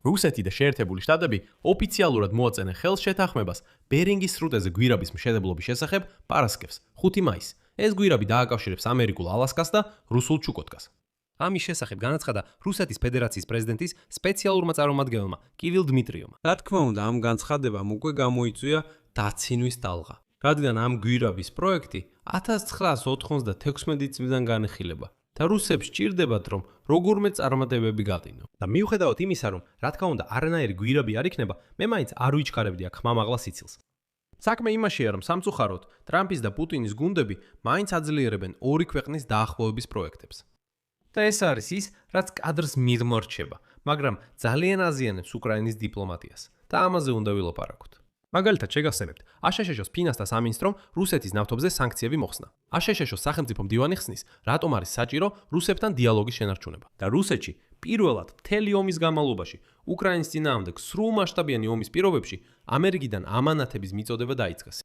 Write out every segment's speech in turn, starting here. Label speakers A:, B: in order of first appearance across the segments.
A: რუსეთი და შეერთებული შტატები ოფიციალურად მოაწენენ ხელს შეთანხმებას ბერინგის სრუტეზე გვირაბის მშენებლობის შესახებ პარასკევს 5 მაისს. ეს გვირაბი დააკავშირებს ამერიკულ ალასკას და რუსულ ჩუკოტკას. ამის შესახებ განაცხადა რუსეთის ფედერაციის პრეზიდენტის სპეციალურმა წარმომადგენელმა კივილ დმიტრიოვმა.
B: რა თქმა უნდა, ამ განცხადებამ უკვე გამოიწვია დაცინვის ტალღა, რადგან ამ გვირაბის პროექტი 1996 წლიდან განიხილება და რუსებს სჭირდებათ, რომ როგორმე წარმატებები გატინონ.
A: და მიუხედავად იმისა, რომ რა თქმა უნდა არანაირი გვირაბი არ იქნება, მე მაინც არ ვიჩქარებდი აქ ხმამაღლა სიცილს. საქმე იმაშია, რომ სამწუხაროდ ტრამპის და პუტინის გუნდები მაინც აძლიერებენ ორი ქვეყნის დაახლოების პროექტებს. და ეს არის ის, რაც კადრს მიღმორჩება, მაგრამ ძალიან აზიანებს უკრაინის დიპლომატიას და ამაზე უნდა ვილაპარაკოთ. მაგალითად, შეგახსენებთ, აშშ-ს ფინანს და სამინისტრომ რუსეთის ნავთობზე სანქციები მოხსნა. აშშ-ს სახელმწიფო მდივანი ხსნის, რატომ არის საჭირო რუსებთან დიალოგის შენარჩუნება. და რუსეთში პირველად მთელი ომის განმავლობაში უკრაინის წინააღმდეგ სრულმასშტაბიანი ომის პირობებში ამერიკიდან ამანათების მიწოდება დაიწყეს.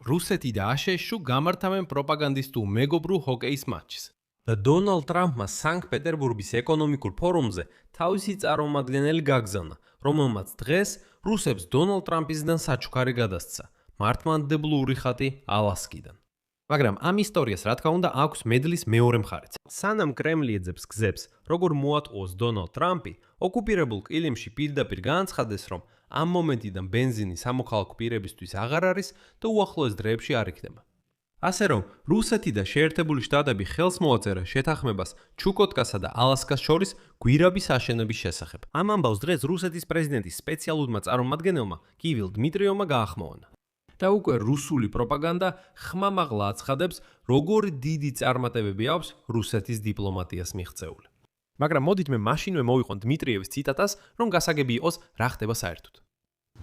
A: რუსეთი და აშშ გამართავენ პროპაგანდისტულ მეგობრულ ჰოკეის მატჩს. და დონალდ ტრამპმა სანქტ-პეტერბურგის ეკონომიკურ ფორუმზე თავისი წარმომადგენელი გაგზავნა, რომელმაც დღეს რუსებს დონალდ ტრამპისგან საჩუქარი გადასცა, მართლმადიდებლური ხატი ალასკიდან. მაგრამ ამ ისტორიას რა თქმა უნდა აქვს მედლის მეორე მხარეც. სანამ კრემლი ეძებს გზებს, როგორ მოატყუოს დონალდ ტრამპი, ოკუპირებულ კილიმში პირდაპირ განაცხადეს, რომ ამ მომენტიდან ბენზინი სამოქალაქო პირებისთვის აღარ არის და უახლოეს დღეებში არ იქნება. ასე რომ, რუსეთი და შეერთებული შტატები ხელს მოაწერა შეთანხმებას ჩუკოტკასა და ალასკას შორის გვირაბის აშენების შესახებ. ამ ამბავს დღეს რუსეთის პრეზიდენტის სპეციალურმა წარმომადგენელმა კივილ დმიტრიოვმა გაახმოვანა. და უკვე რუსული პროპაგანდა ხმამაღლა აცხადებს, როგორი დიდი წარმატებები აქვს რუსეთის დიპლომატიას მიღწეული. მაგრამ მოდით მე მაშინვე მოვიყვან დმიტრიევის ციტატას, რომ გასაგები იყოს რა ხდება საერთოდ.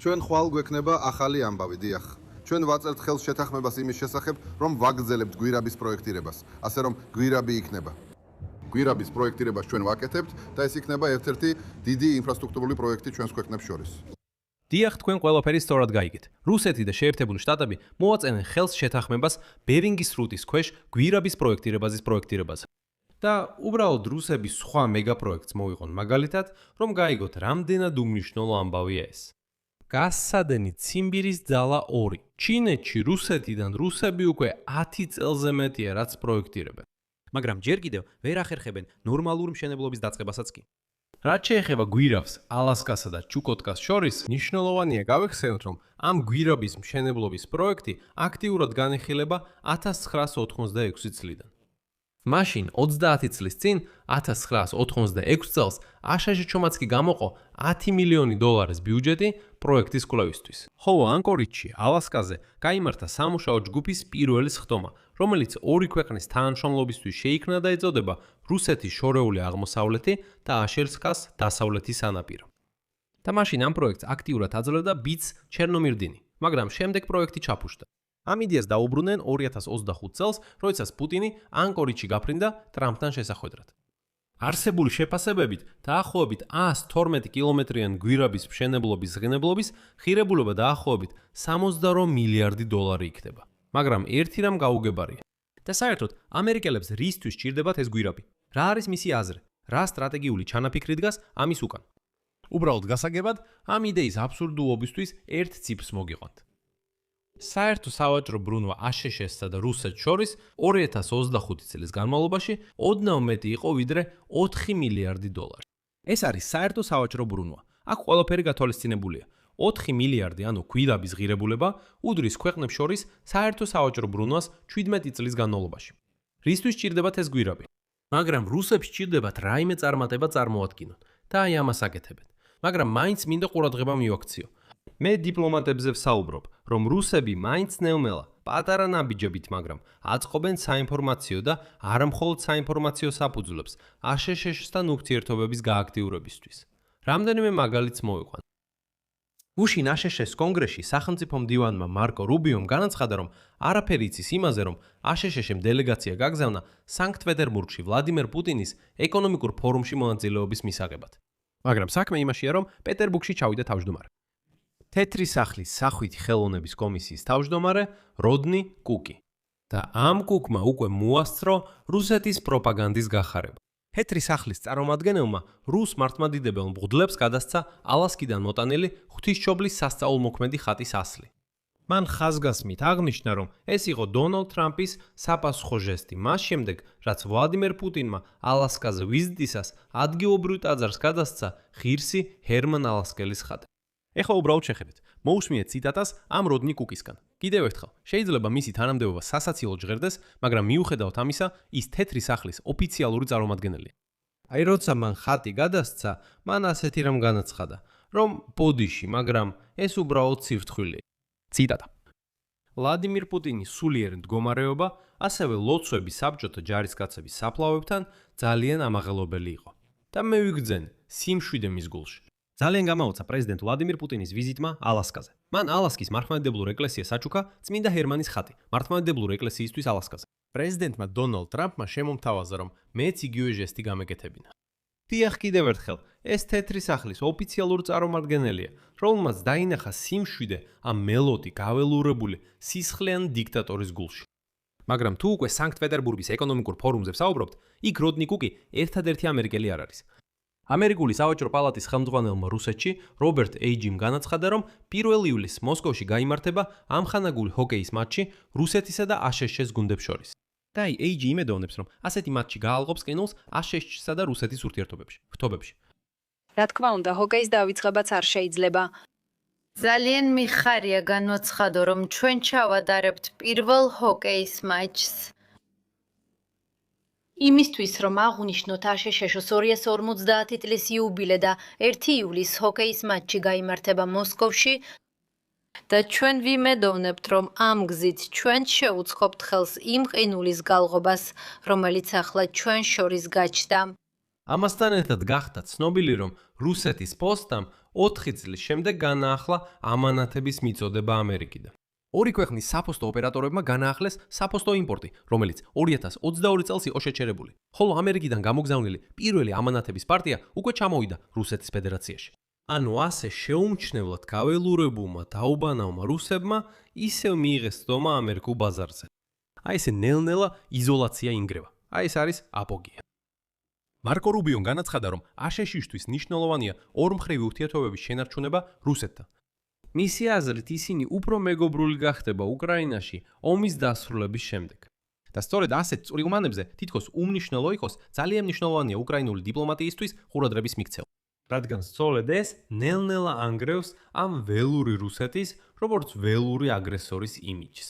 C: ჩვენ ხვალ გვექნება ახალი ამბავი, დიახ. ჩვენ ვაწერთ ხელს შეთანხმებას იმის შესახებ, რომ ვაგრძელებთ გვირაბის პროექტირებას, ასე რომ გვირაბი იქნება. გვირაბის პროექტირებას ჩვენ ვაკეთებთ და ეს იქნება ერთ-ერთი დიდი ინფრასტრუქტურული პროექტი ჩვენს ქვეყნებს შორის.
A: დიახ, თქვენ ყველაფერი სწორად გაიგეთ. რუსეთი და შეერთებული შტატები მოაწენენ ხელს შეთანხმებას ბერინგის სრუტის ქვეშ გვირაბის პროექტირებაზის პროექტირებაზე. და უბრალოდ რუსების სხვა მეგაპროექტს მოვიყვონ მაგალითად, რომ გაიგოთ რამდენად უმნიშვნელო ამბავია ეს. გასადენი ციმბირის ძალა 2. ჩინეთში რუსეთიდან რუსები უკვე 10 წელზე მეტია რაც პროექტირებენ. მაგრამ ჯერ კიდევ ვერ ახერხებენ ნორმალური მშენებლობის დაწყებასაც კი. რაც შეეხება გვირაბს, ალასკასა და ჩუკოტკას შორის, მნიშვნელოვანია გავიხსენოთ, რომ ამ გვირაბის მშენებლობის პროექტი აქტიურად განიხილება 1986 წლიდან. მაშინ 30 წლის წინ 1986 წელს აშშ-მაც კი გამოყო $10 მილიონი ბიუჯეტი პროექტის კვლევისთვის. ხოლო ანკორიჯში, ალასკაზე, გაიმართა სამუშაო ჯგუფის პირველი სხდომა, რომელიც ორი ქვეყნის თანამშრომლობისთვის შეიქმნა და ეწოდება რუსეთის შორეული აღმოსავლეთი და აშელსკას დასავლეთი სანაპირო. და მაშინ ამ პროექტს აქტიურად აძლევდა ბიც ჩერნომირდინი, მაგრამ შემდეგ პროექტი ჩაფუშდა. ამ იდეას დაუბრუნდნენ 2025 წელს, როდესაც პუტინი ანკორიჯში გაფრინდა ტრამპთან შესახვედრად. არსებული შეფასებებით, დაახლოებით 112 კილომეტრიან გვირაბის მშენებლობის ღირებულების ხირებულობა დაახლოებით $62 მილიარდი იქნება. მაგრამ ერთი რამ გაუგებარია. და საერთოდ, ამერიკელებს რისთვის სჭირდებათ ეს გვირაბი? რა არის მისი აზრი? რა სტრატეგიული ჩანაფიქრი დგას ამის უკან? უბრალოდ გასაგებად, ამ იდეის აბსურდულობისთვის ერთ ციფრს მოგიყვანთ. საერთო სავაჭრო ბრუნვა აშშ-სა და რუსეთს შორის 2025 წლის განმავლობაში ოდნავ მეტი იყო ვიდრე $4 მილიარდი. ეს არის საერთო სავაჭრო ბრუნვა. აქ ყველაფერი გათვალისწინებულია. 4 მილიარდი, ანუ გვირაბის ღირებულება, უდრის ქვეყნებს შორის საერთო სავაჭრო ბრუნვას 17 წლის განმავლობაში. რისთვის სჭირდებათ ეს გვირაბი? მაგრამ რუსებს სჭირდებათ რაიმე წარმატება წარმოადგინონ და აი ამას აკეთებენ. მაგრამ მაინც მინდა ყურადღება მივაქციო. მე დიპლომატებზე ვსაუბრობ, რომ რუსები მაინც ნელ-ნელა, პატარა ნაბიჯებით, მაგრამ აწყობენ საინფორმაციო და არა მხოლოდ საინფორმაციო საფუძვლებს აშშ-სთან ურთიერთობების გააქტიურებისთვის. რამდენიმე მაგალითს მოვიყვან. უშინ აშშ-ის კონგრესში სახელმწიფო მდივანმა მარკო რუბიომ განაცხადა, რომ არაფერი იცის იმაზე, რომ აშშ-მ დელეგაცია გაგზავნა სანქტ-პეტერბურგში ვლადიმერ პუტინის ეკონომიკურ ფორუმში მონაწილეობის მისაღებად. მაგრამ საქმე იმაშია, რომ პეტერბურგში ჩავიდა თავმჯდომარე. თეთრი სახლის სახვითი ხელოვნების კომისიის თავმჯდომარე როდნი კუკი. და ამ კუკმა უკვე მოასწრო რუსეთის პროპაგანდის გახარება.
B: თეთრი სახლის წარმომადგენელმა რუს მართლმადიდებელ მღვდლებს გადასცა ალასკიდან მოტანილი ღვთისმშობლის სასწაულმოქმედი ხატის ასლი. მან ხაზგასმით აღნიშნა, რომ ეს იყო დონალდ ტრამპის საპასუხო ჟესტი მას შემდეგ, რაც ვლადიმერ პუტინმა ალასკაზე ვიზიტისას ადგილობრივ ტაძარს გადასცა ღირსი ჰერმან ალასკელის ხატი. ეხლა უბრალოდ შეხედეთ, მოусმინეთ ციტატას ამ როდნი კუკისგან. კიდევ ერთხელ, შეიძლება მისი თანამდებობა სასაცილოდ ჟღერდეს, მაგრამ მიუხედავად ამისა, ის თეთრი სახლის ოფიციალური წარმომადგენელია. აი როცა მან ხატი გადასცა, მან ასეთი რამ განაცხადა, რომ ბოდიში, მაგრამ ეს უბრალოდ ცირთხვილია. ციტატა. ვლადიმირ პუტინის სულიერი მდგომარეობა, ასევე ლოცვების საბჭოთა ჯარისკაცების საფლავებთან ძალიან ამაღელობელი იყო. და მე ვიგრძენ სიმშვიდე მის გულში. ძალიან გამაოცა პრეზიდენტ ვლადიმირ პუტინის ვიზიტმა ალასკაზე. მან ალასკის მართლმადიდებლურ ეკლესიას აჩუქა წმინდა ჰერმანის ხატი მართლმადიდებლურ ეკლესიისთვის ალასკაზე. პრეზიდენტმა დონალდ ტრამპმა შემომთავაზა, რომ მეც იგივე ჟესტი გამეკეთებინა. დიახ, კიდევ ერთხელ, ეს თეთრი სახლის ოფიციალური წარმომადგენელია, რომელმაც დაინახა სიმშვიდე ამ მელოდი გაველურებული სისხლიანი დიქტატორის გულში. მაგრამ თუ უკვე სანქტ-პეტერბურგის ეკონომიკურ ფორუმზე ვსაუბრობთ, იქ როდნი კუკი ერთადერთი ამერიკელი არ არის. ამერიკული სავაჭრო პალატის ხელმძღვანელმა რუსეთში, რობერტ ეიჯიმ განაცხადა, რომ 1 ივლისს მოსკოვში გაიმართება ამხანაგური ჰოკეის მატჩი რუსეთისა და აშშ-ის გუნდებს შორის. და ეიჯი იმედოვნებს, რომ ასეთი მატჩი გაალღობს ყინულს აშშ-სა და რუსეთის ურთიერთობებში.
D: რა თქმა უნდა, ჰოკეის დავიწყებაც არ შეიძლება.
E: ძალიან მიხარია განვაცხადო, რომ ჩვენ ჩავადარებთ პირველ ჰოკეის მატჩს. იმისთვის, რომ აღვნიშნოთ აშშ-ს 250 წლის იუბილე და 1 ივლისს ჰოკეის მატჩი გაიმართება მოსკოვში და ჩვენ ვიმედოვნებთ, რომ ამ გზით ჩვენ შევუწყობთ ხელს იმ ყინულის გალღობას, რომელიც ახლა ჩვენ შორის გაჩნდა.
B: ამასთან ერთად გახდა ცნობილი, რომ რუსეთის პოსტამ 4 წლის შემდეგ განაახლა ამანათების მიწოდება ამერიკიდან. ორი ქვეყნის საფოსტო ოპერატორებმა განაახლეს საფოსტო იმპორტი, რომელიც 2022 წელს იყო შეჩერებული. ხოლო ამერიკიდან გამოგზავნილი პირველი ამანათების პარტია უკვე ჩამოვიდა რუსეთის ფედერაციაში. ანუ ასე შეუმჩნევლად გაველურებულმა დაუბანავმა რუსებმა ისევ მიიღეს დომა ამერიკულ ბაზარზე. აი ესე ნელ-ნელა იზოლაცია ინგრევა. აი ეს არის აპოგეა. მარკო რუბიომ განაცხადა, რომ აშშ-ისთვის მნიშვნელოვანია ორმხრივი ურთიერთობების შენარჩუნება რუსეთთან. მისი აზრით ისინი უფრო მეგობრული გახდება უკრაინაში ომის დასრულების შემდეგ. და სწორედ ასეთ წვრილმანებზე თითქოს უმნიშვნელო იყოს ძალიან მნიშვნელოვანია უკრაინული დიპლომატიისთვის ყურადღების მიქცევა. რადგან სწორედ ეს ნელ-ნელა ანგრევს ამ ველური რუსეთის, როგორც ველური აგრესორის იმიჯს.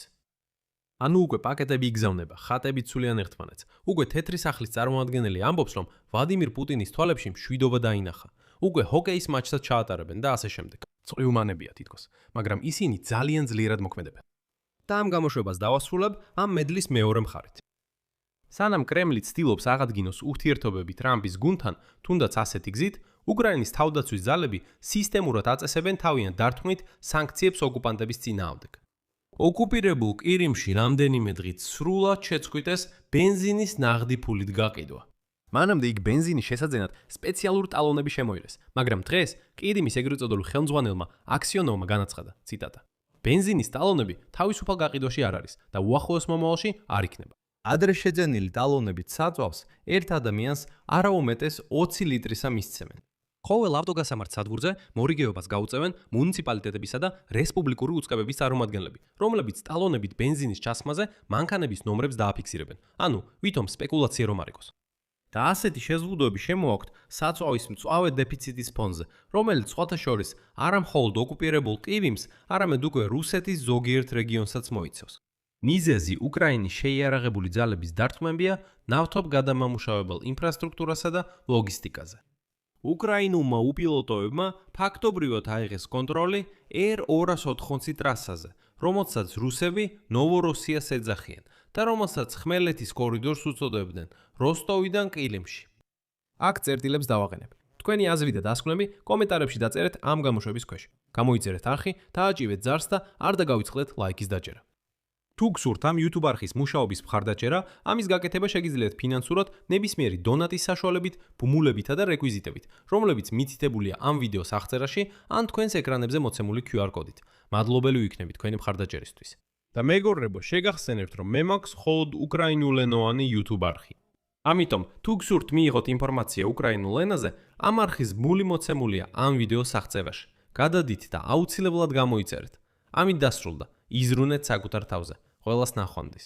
B: ანუ უკვე პაკეტები იგზავნება, ხატები ცვლიან ერთმანეთს. უკვე თეთრი სახლის წარმომადგენელი ამბობს, რომ ვლადიმირ პუტინის თვალებში მშვიდობა დაინახა. უკვე ჰოკეის მატჩსაც ჩაატარებენ და ასე შემდეგ. წვრილმანებია თითქოს, მაგრამ ისინი ძალიან ძლიერად მოქმედებენ. და ამ გამოშვებას დავასრულებ ამ მედლის მეორე მხარით. სანამ კრემლი ცდილობს აღადგინოს ურთიერთობები ტრამპის გუნდთან, თუნდაც ასეთი გზით, უკრაინის თავდაცვის ძალები სისტემურად აწესებენ თავიანთ დარტყმით სანქციებს ოკუპანტების წინააღმდეგ. ოკუპირებულ ყირიმში რამდენიმე დღით სრულად შეწყვიტეს ბენზინის ნაღდი ფულით გაყიდვა. მანამდე იქ ბენზინის შესაძენად სპეციალური ტალონები შემოიღეს, მაგრამ დღეს ყირიმის ეგრეთ წოდებული ხელმძღვანელმა აქსიონოვმა განაცხადა, ციტატა: ბენზინის ტალონები თავისუფალ გაყიდვაში არ არის და უახლოეს მომავალში არ იქნება. ადრე შეძენილი ტალონებით საწვავს ერთ ადამიანს არაუმეტეს 20 ლიტრისა მისცემენ. ყოველ ავტოგასამართ სადგურზე მორიგეობას გაუწევენ მუნიციპალიტეტებისა და რესპუბლიკური უწყებების წარმომადგენლები, რომლებიც ტალონებით ბენზინის ჩასხმაზე მანქანების ნომრებს დააფიქსირებენ. ანუ, ვითომ სპეკულაცია რომ არ იყოს. და ასეთი შეზღუდვები შემოაქვთ საწვავის მწვავე დეფიციტის ფონზე, რომელიც სხვათა შორის არა მხოლოდ ოკუპირებულ ყივიმს, არამედ უკვე რუსეთის ზოგიერთ რეგიონსაც მოიცავს. მიზეზი უკრაინის შეიარაღებული ძალების დარტყმებია ნავთობგადამამუშავებელ ინფრასტრუქტურასა და ლოგისტიკაზე. უკრაინულმა უპილოტოებმა ფაქტობრივად აიღეს კონტროლი R-280 ტრასაზე, რომელსაც რუსები ნოვოროსიას ეძახიან და რომელსაც ხმელეთის კორიდორს უწოდებდნენ როსტოვიდან ყირიმში. აქ წერტილებს დავაყენებ. თქვენი აზრი და დასკვნები კომენტარებში დაწერეთ ამ გამოშვების ქვეშ. გამოიწერეთ არხი, დააჭირეთ ძარს და არ დაგავიწყდეთ ლაიკის დაჭერა. თუ გსურთ ამ YouTube არხის მუშაობის მხარდაჭერა, ამის გაკეთება შეგიძლიათ ფინანსურად ნებისმიერი დონატის საშუალებით, ბმულებითა და რეკვიზიტებით, რომლებიც მითითებულია ამ ვიდეოს აღწერაში ან თქვენს ეკრანებზე მოცემული QR კოდით. მადლობელი ვიქნებით თქვენი მხარდაჭერისთვის. და მეგობრებო, შეგახსენებთ, რომ მე მაქვს მხოლოდ უკრაინულენოვანი YouTube არხი. ამიტომ, თუ გსურთ მიიღოთ ინფორმაცია უკრაინულ ენაზე, ამ არხის ბმული მოცემულია ამ ვიდეოს აღწერაში. გადადით და აუცილებლად გამოიწერეთ. ამით დასრულდა. იზრუნეთ საკუთარ თავზე. ყველას ნახვამდის.